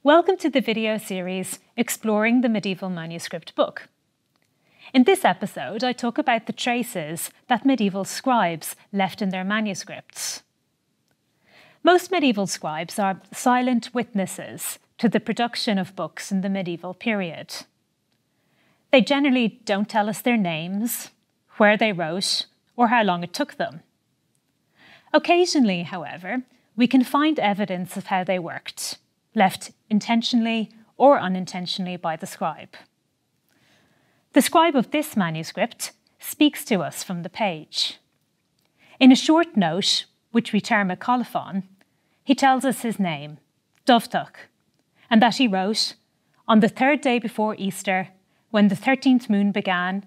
Welcome to the video series Exploring the Medieval Manuscript Book. In this episode, I talk about the traces that medieval scribes left in their manuscripts. Most medieval scribes are silent witnesses to the production of books in the medieval period. They generally don't tell us their names, where they wrote, or how long it took them. Occasionally, however, we can find evidence of how they worked, left intentionally or unintentionally by the scribe. The scribe of this manuscript speaks to us from the page. In a short note, which we term a colophon, he tells us his name, Dovtuc, and that he wrote, on the third day before Easter, when the 13th moon began,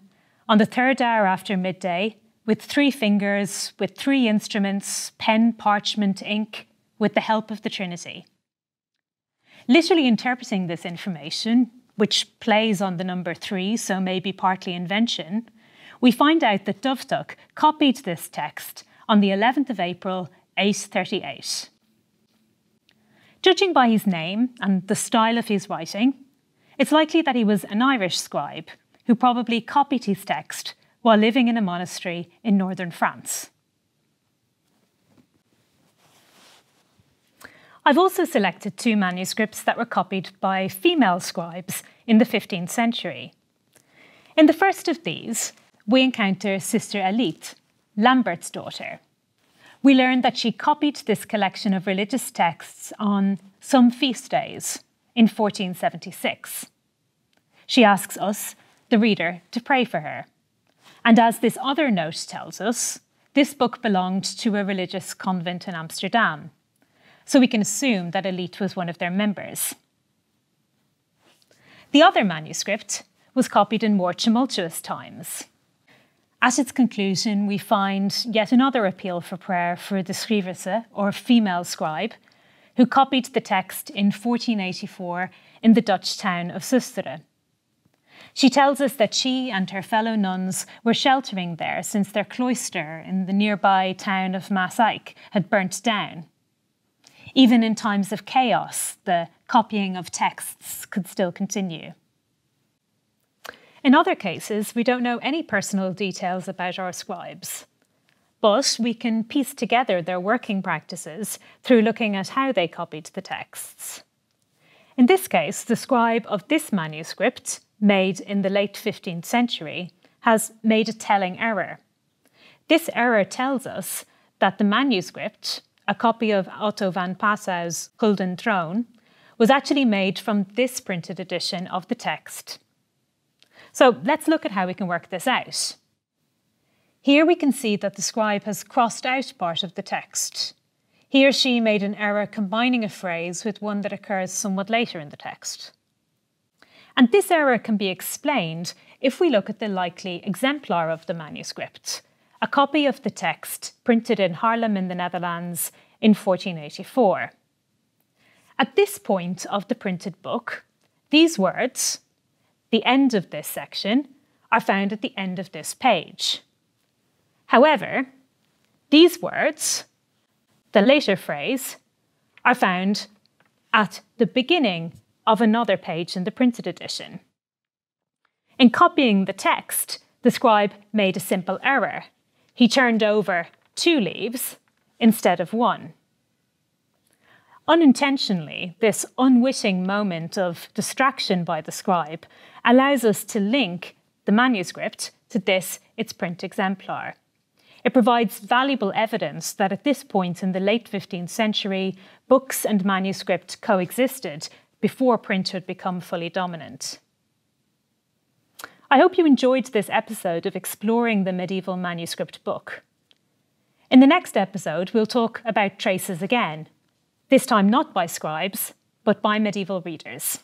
on the third hour after midday, with 3 fingers, with 3 instruments, pen, parchment, ink, with the help of the Trinity. Literally interpreting this information, which plays on the number 3, so may be partly invention, we find out that Dovtuc copied this text on the 11th of April, 838. Judging by his name and the style of his writing, it's likely that he was an Irish scribe who probably copied his text while living in a monastery in northern France. I've also selected 2 manuscripts that were copied by female scribes in the 15th century. In the first of these, we encounter Sister Elite, Lambert's daughter. We learn that she copied this collection of religious texts on some feast days in 1476. She asks us, the reader, to pray for her. And as this other note tells us, this book belonged to a religious convent in Amsterdam. So we can assume that Elite was one of their members. The other manuscript was copied in more tumultuous times. At its conclusion, we find yet another appeal for prayer for the scrivesse, or female scribe, who copied the text in 1484 in the Dutch town of Susteren. She tells us that she and her fellow nuns were sheltering there since their cloister in the nearby town of Maaseik had burnt down. Even in times of chaos, the copying of texts could still continue. In other cases, we don't know any personal details about our scribes, but we can piece together their working practices through looking at how they copied the texts. In this case, the scribe of this manuscript, made in the late 15th century, has made a telling error. This error tells us that the manuscript, a copy of Otto van Passau's Gulden Troon, was actually made from this printed edition of the text. So let's look at how we can work this out. Here we can see that the scribe has crossed out part of the text. He or she made an error combining a phrase with one that occurs somewhat later in the text. And this error can be explained if we look at the likely exemplar of the manuscript, a copy of the text printed in Haarlem in the Netherlands in 1484. At this point of the printed book, these words, the end of this section, are found at the end of this page. However, these words, the later phrase, are found at the beginning of another page in the printed edition. In copying the text, the scribe made a simple error. He turned over 2 leaves instead of 1. Unintentionally, this unwitting moment of distraction by the scribe allows us to link the manuscript to this, its print exemplar. It provides valuable evidence that at this point in the late 15th century, books and manuscript coexisted before print had become fully dominant. I hope you enjoyed this episode of Exploring the Medieval Manuscript Book. In the next episode, we'll talk about traces again, this time not by scribes, but by medieval readers.